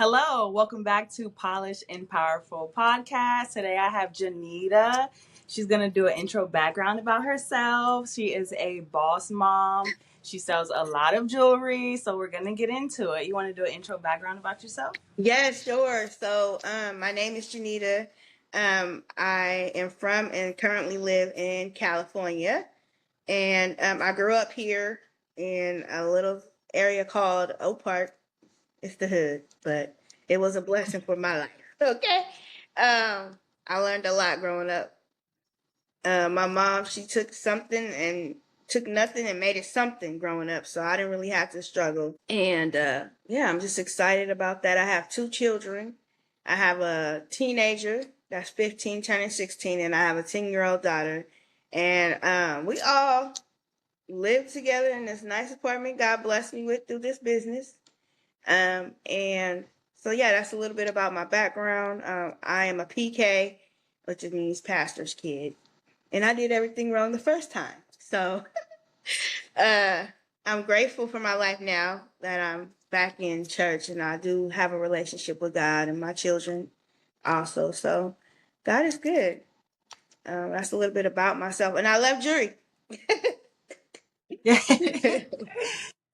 Hello, welcome back to Polished and Powerful Podcast. Today I have Gennita. She's going to do an intro background about herself. She is a boss mom. She sells a lot of jewelry, so we're going to get into it. You want to do an intro background about yourself? Yes, sure. My name is Gennita. I am from and currently live in California. And I grew up here in a little area called Oak Park. It's the hood, but it was a blessing for my life. Okay. I learned a lot growing up. My mom, she took something and took nothing and made it something growing up. So I didn't really have to struggle. And yeah, I'm just excited about that. I have two children. I have a teenager that's 15, turning 16, and I have a 10-year-old daughter. And we all live together in this nice apartment God blessed me with through this business. And so, yeah, that's a little bit about my background. I am a PK, which means pastor's kid, and I did everything wrong the first time. So uh, I'm grateful for my life now that I'm back in church and I do have a relationship with God and my children also. So God is good. That's a little bit about myself, and I love jewelry.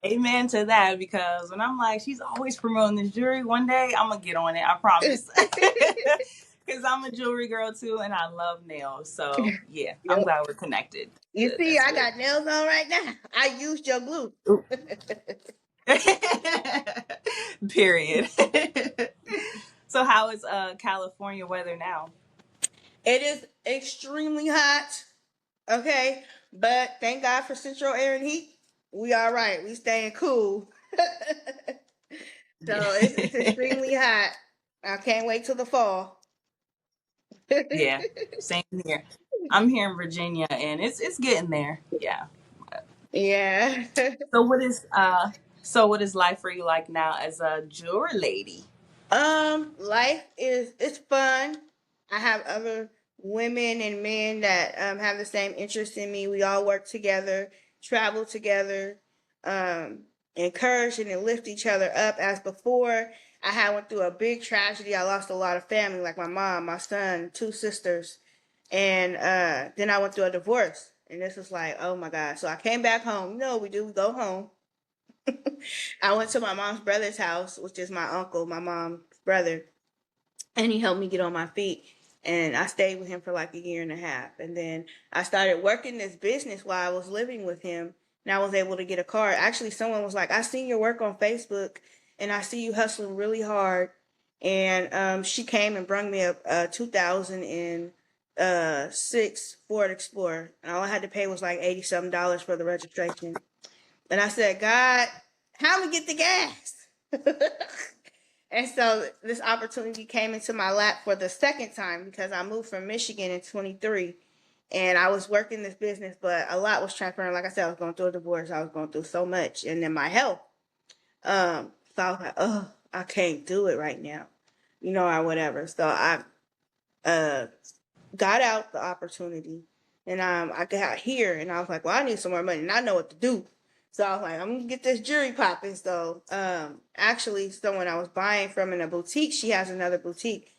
Amen to that, because when I'm like, she's always promoting this jewelry, one day I'm going to get on it, I promise. Because I'm a jewelry girl too, and I love nails. So, yeah, I'm Yep. glad we're connected. You see, That's I good. got nails on right now. I used your glue. Period. So how is California weather now? It is extremely hot. Okay, but thank God for central air and heat. We all right. We staying cool. Yeah. So it's extremely hot. I can't wait till the fall. Yeah. Same here. I'm here in Virginia, and it's getting there. Yeah. Yeah. So what is life for you like now as a jewelry lady? Life is it's fun. I have other women and men that have the same interest in me. We all work together, travel together, um, encourage and lift each other up. As before, I had went through a big tragedy. I lost a lot of family, like my mom, my son, two sisters, and then I went through a divorce. And this was like, oh my God. So I came back home. You know what we do? We go home. I went to my mom's brother's house, which is my uncle, my mom's brother, and he helped me get on my feet. And I stayed with him for like a year and a half. And then I started working this business while I was living with him. And I was able to get a car. Actually, someone was like, I seen your work on Facebook and I see you hustling really hard. And she came and brought me a 2006 Ford Explorer. And all I had to pay was like $80 for the registration. And I said, God, how am I get the gas? And so this opportunity came into my lap for the second time because I moved from Michigan in 23 and I was working this business, but a lot was transferring. Like I said, I was going through a divorce. I was going through so much. And then my health. So I was like, oh, I can't do it right now, or whatever. So I uh, got out the opportunity and I got here and I was like, well, I need some more money and I know what to do. So I was like, I'm gonna get this jewelry popping. So actually someone I was buying from in a boutique, she has another boutique.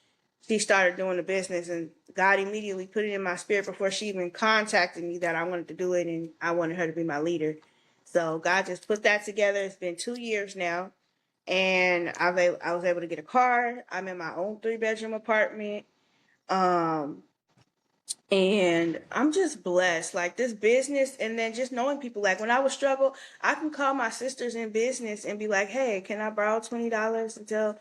She started doing the business and God immediately put it in my spirit before she even contacted me that I wanted to do it and I wanted her to be my leader. So God just put that together. It's been 2 years now. And I was able to get a car. I'm in my own 3-bedroom apartment. Um, and I'm just blessed. Like this business, and then just knowing people. Like when I would struggle, I can call my sisters in business and be like, "Hey, can I borrow $20 until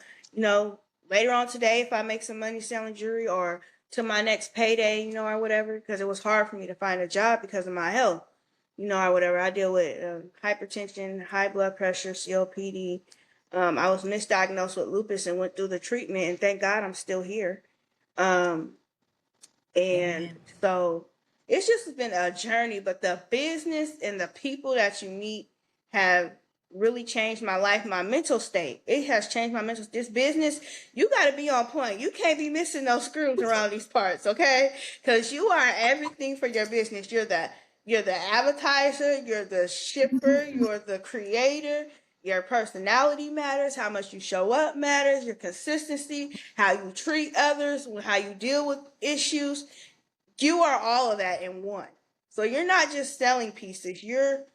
later on today if I make some money selling jewelry, or to my next payday, or whatever?" Because it was hard for me to find a job because of my health, or whatever. I deal with hypertension, high blood pressure, COPD. I was misdiagnosed with lupus and went through the treatment, and thank God I'm still here. Um, and Amen. so it's just been a journey, but the business and the people that you meet have really changed my life, my mental state. It has changed my mental. This business, you got to be on point. You can't be missing those screws around these parts, okay? Because you are everything for your business. You're the advertiser, you're the shipper, you're the creator, Your personality matters, how much you show up matters, your consistency, how you treat others, how you deal with issues. You are all of that in one. So you're not just selling pieces. You're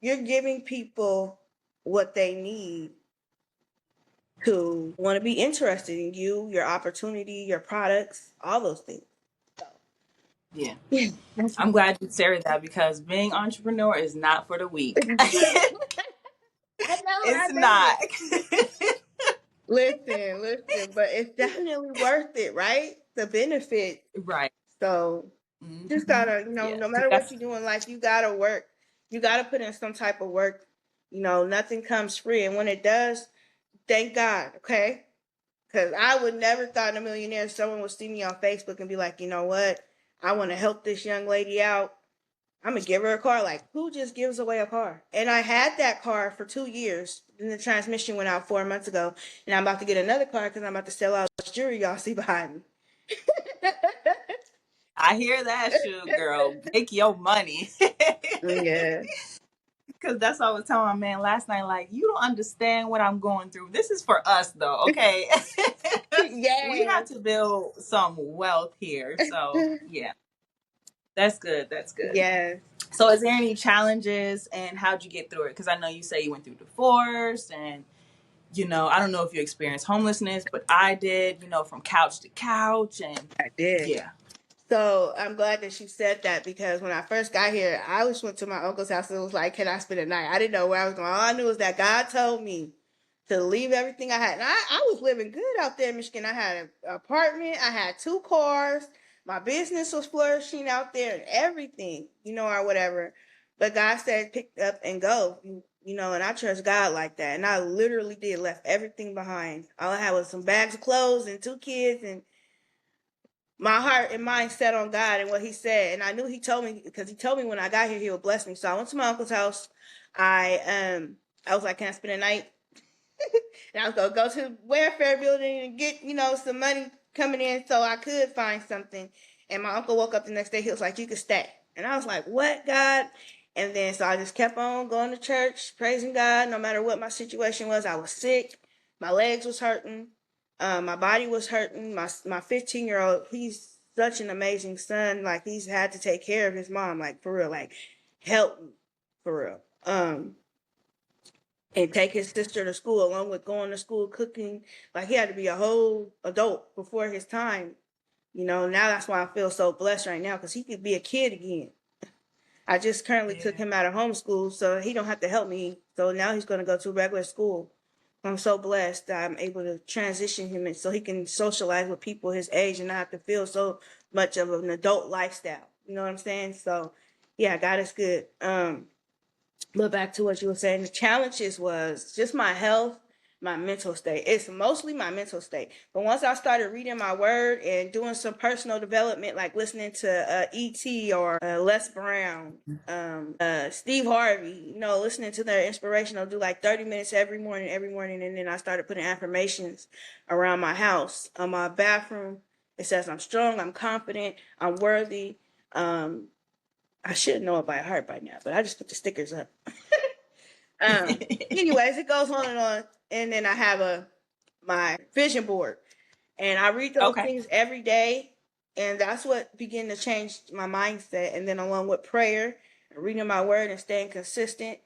giving people what they need to want to be interested in you, your opportunity, your products, all those things. So, Yeah. yeah, that's I'm glad you shared that because being entrepreneur is not for the weak. I know, I It's made not. it. Listen, but it's definitely worth it, right? The benefit. Right. So just Hmm. gotta, Yeah. no 'Cause matter what that's you do in life, you gotta work. You gotta put in some type of work. Nothing comes free. And when it does, thank God, okay? Because I would never thought in a million years someone would see me on Facebook and be like, you know what? I want to help this young lady out. I'm gonna give her a car. Like, who just gives away a car? And I had that car for 2 years. Then the transmission went out 4 months ago, and I'm about to get another car because I'm about to sell out this jewelry y'all see behind me. I hear that, shoot, girl. Make your money. Yeah. Because that's what I was telling my man last night. Like, you don't understand what I'm going through. This is for us, though, okay? We Yeah. have to build some wealth here. So, yeah, that's good. That's good. Yes. So, is there any challenges and how'd you get through it? Because I know you say you went through divorce and, I don't know if you experienced homelessness, but I did, from couch to couch. And I did. yeah, So I'm glad that you said that because when I first got here, I just went to my uncle's house and was like, "Can I spend a night?" I didn't know where I was going. All I knew was that God told me to leave everything I had. And I was living good out there in Michigan. I had an apartment, I had 2 cars, my business was flourishing out there and everything, or whatever. But God said, pick up and go, and I trust God like that. And I literally did, left everything behind. All I had was some bags of clothes and 2 kids and my heart and mind set on God and what He said. And I knew He told me because He told me when I got here He would bless me. So I went to my uncle's house. I was like, "Can I spend a night?" And I was gonna go to the welfare building and get some money coming in so I could find something. And my uncle woke up the next day. He was like, "You can stay." And I was like, "What, God?" And then so I just kept on going to church, praising God, no matter what my situation was. I was sick, my legs was hurting, my body was hurting. My 15-year-old, he's such an amazing son. Like he's had to take care of his mom, like for real, like help me for real. And take his sister to school along with going to school, cooking. Like he had to be a whole adult before his time. Now that's why I feel so blessed right now because he could be a kid again. I just currently took yeah, him out of homeschool, so he don't have to help me. So now he's going to go to regular school. I'm so blessed that I'm able to transition him and so he can socialize with people his age and not have to feel so much of an adult lifestyle. You know what I'm saying? So yeah, God is good. But back to what you were saying, the challenges was just my health, my mental state. It's mostly my mental state. But once I started reading my word and doing some personal development, like listening to E.T. or Les Brown, Steve Harvey, listening to their inspirational, do like 30 minutes every morning. And then I started putting affirmations around my house, on my bathroom. It says, "I'm strong, I'm confident, I'm worthy." I should know it by heart by now, but I just put the stickers up. Um, Anyways, it goes on and on. And then I have my vision board. And I read those okay. things every day. And that's what began to change my mindset. And then along with prayer, reading my word and staying consistent,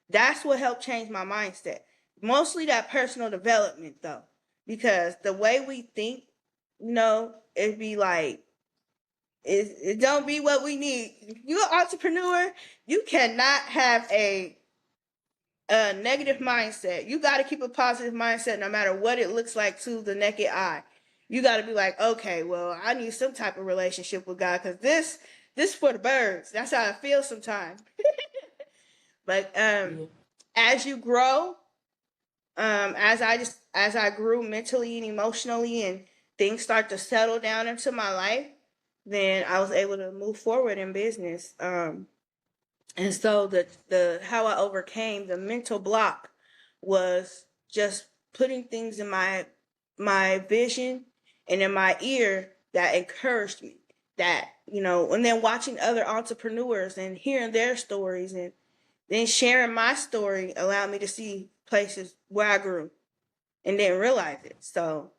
that's what helped change my mindset. Mostly that personal development though. Because the way we think, it'd be like it don't be what we need. If you're an entrepreneur, you cannot have a negative mindset. You got to keep a positive mindset no matter what it looks like to the naked eye. You got to be like, okay, well, I need some type of relationship with God because this is for the birds. That's how I feel sometimes. But Yeah. as you grow, as I grew mentally and emotionally, and things start to settle down into my life, then I was able to move forward in business. And so the how I overcame the mental block was just putting things in my vision and in my ear that encouraged me. That and then watching other entrepreneurs and hearing their stories and then sharing my story allowed me to see places where I grew and didn't realize it. So,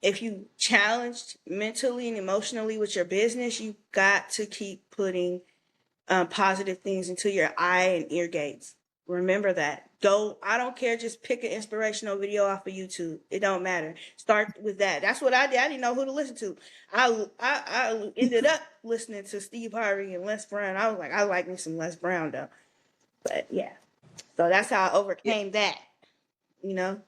if you challenged mentally and emotionally with your business, you got to keep putting positive things into your eye and ear gates. Remember that. I don't care. Just pick an inspirational video off of YouTube. It don't matter. Start with that. That's what I did. I didn't know who to listen to. I ended up listening to Steve Harvey and Les Brown. I was like, I like me some Les Brown though. But yeah. So that's how I Yeah. overcame that. You know?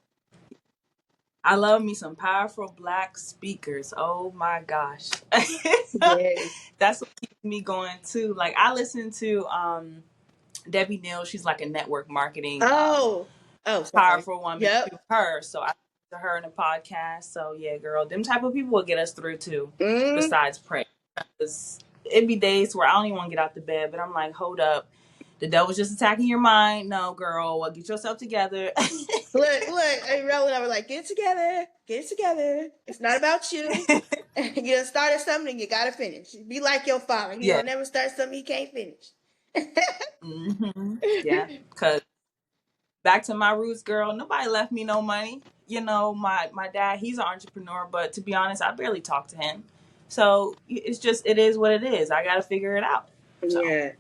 I love me some powerful black speakers. Oh my gosh. Yes. That's what keeps me going too. Like I listen to Debbie Neal. She's like a network marketing Oh. Oh, sorry. powerful woman Yep. to her. So I listen to her in a podcast. So yeah, girl, them type of people will get us through too. Mm. Besides prayer, because it'd be days where I don't even want to get out the bed, but I'm like, hold up, the devil's just attacking your mind. No, girl, well, get yourself together. Look, and rolling over like, get it together. It's not about you. You done started something and you gotta finish. Be like your father. He Yeah. don't never start something he can't finish. Yeah, because back to my roots, girl. Nobody left me no money. You know, my dad, he's an entrepreneur, but to be honest, I barely talk to him. So it's just it is what it is. I got to figure it out. So Yeah.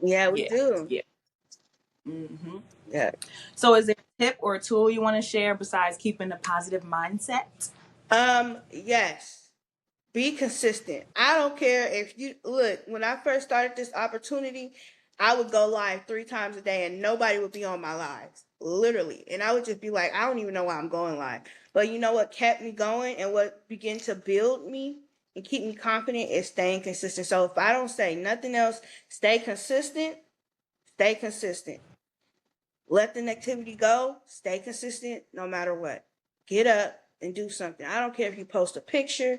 Yeah, we yeah, do. yeah. hmm Yeah. So is there a tip or a tool you want to share besides keeping a positive mindset? Yes. Be consistent. I don't care if you look, when I first started this opportunity, I would go live 3 times a day and nobody would be on my lives. Literally. And I would just be like, I don't even know why I'm going live. But you know what kept me going and what began to build me and keep me confident is staying consistent. So if I don't say nothing else, stay consistent, stay consistent. Let the negativity go, stay consistent no matter what. Get up and do something. I don't care if you post a picture,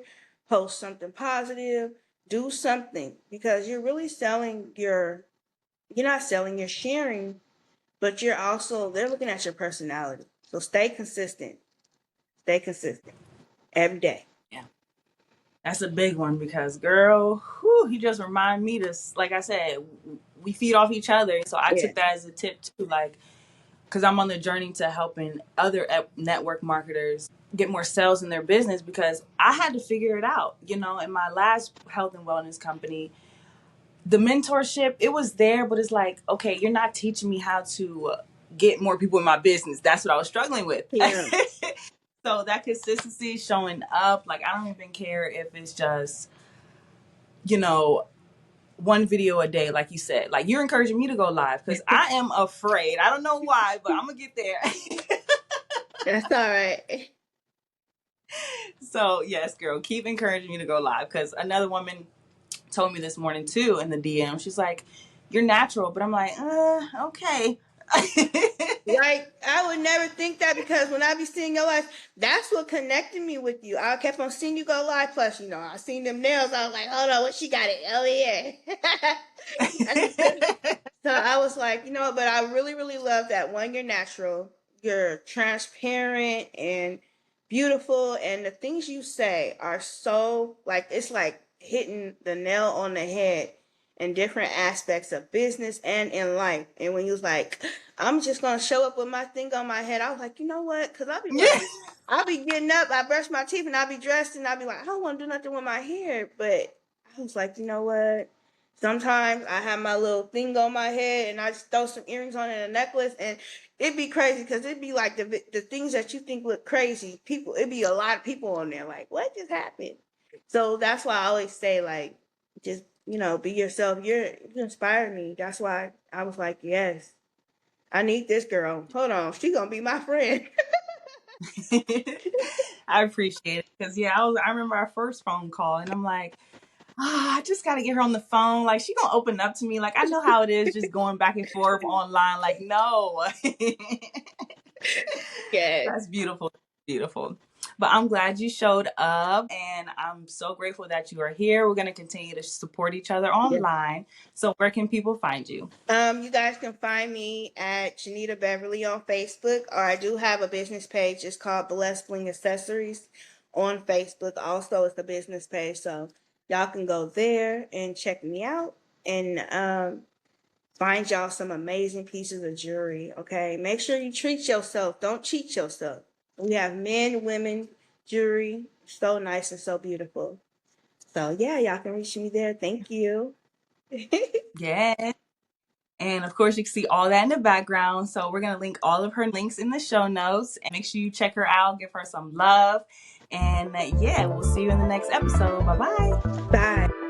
post something positive, do something because you're really you're not selling, you're sharing, but they're looking at your personality. So stay consistent. Stay consistent every day. Yeah, that's a big one because, girl, whew, you just remind me to, like I said, we feed off each other. So I Yeah. took that as a tip too, like, because I'm on the journey to helping other network marketers get more sales in their business because I had to figure it out. You know, in my last health and wellness company, the mentorship, it was there, but it's like, okay, you're not teaching me how to get more people in my business. That's what I was struggling with. Yeah. So that consistency showing up, like, I don't even care if it's just, you know, one video a day, like you said. Like, you're encouraging me to go live because I am afraid. I don't know why, but I'm going to get there. That's all right. So, yes, girl, keep encouraging me to go live because another woman told me this morning, too, in the DM. She's like, you're natural. But I'm like, okay. Like, I would never think that because when I be seeing your life, that's what connected me with you. I kept on seeing you go live. Plus, I seen them nails. I was like, hold on, what she got it? Oh, yeah. So I was like, but I really, really love that. One, you're natural, you're transparent and beautiful. And the things you say are so, like, it's like hitting the nail on the head in different aspects of business and in life. And when you was like, I'm just gonna show up with my thing on my head, I was like, you know what? Because I'll be Yeah. like, I'll be getting up, I brush my teeth, and I'll be dressed, and I'll be like, I don't want to do nothing with my hair. But I was like, you know what? Sometimes I have my little thing on my head, and I just throw some earrings on it and a necklace, and it'd be crazy because it'd be like the things that you think look crazy. It'd be a lot of people on there. Like, what just happened? So that's why I always say, like, just be yourself. You inspire me. That's why I was like, yes, I need this girl. Hold on, she gonna be my friend. I appreciate it because I remember our first phone call and I'm like, I just got to get her on the phone. Like, she gonna open up to me. Like, I know how it is just going back and forth online. Like, no. Yes. That's beautiful. Beautiful. But I'm glad you showed up and I'm so grateful that you are here. We're going to continue to support each other online. So where can people find you? You guys can find me at Gennita Beverly on Facebook, or I do have a business page. It's called Blessed Bling Accessories on Facebook. Also, it's a business page, so y'all can go there and check me out. And Find y'all some amazing pieces of jewelry, okay? Make sure you treat yourself. Don't cheat yourself. We have men, women, jewelry. So nice and so beautiful. So, yeah, y'all can reach me there. Thank you. Yes. And of course, you can see all that in the background. So we're going to link all of her links in the show notes. And make sure you check her out, give her some love. And yeah, we'll see you in the next episode. Bye-bye. Bye.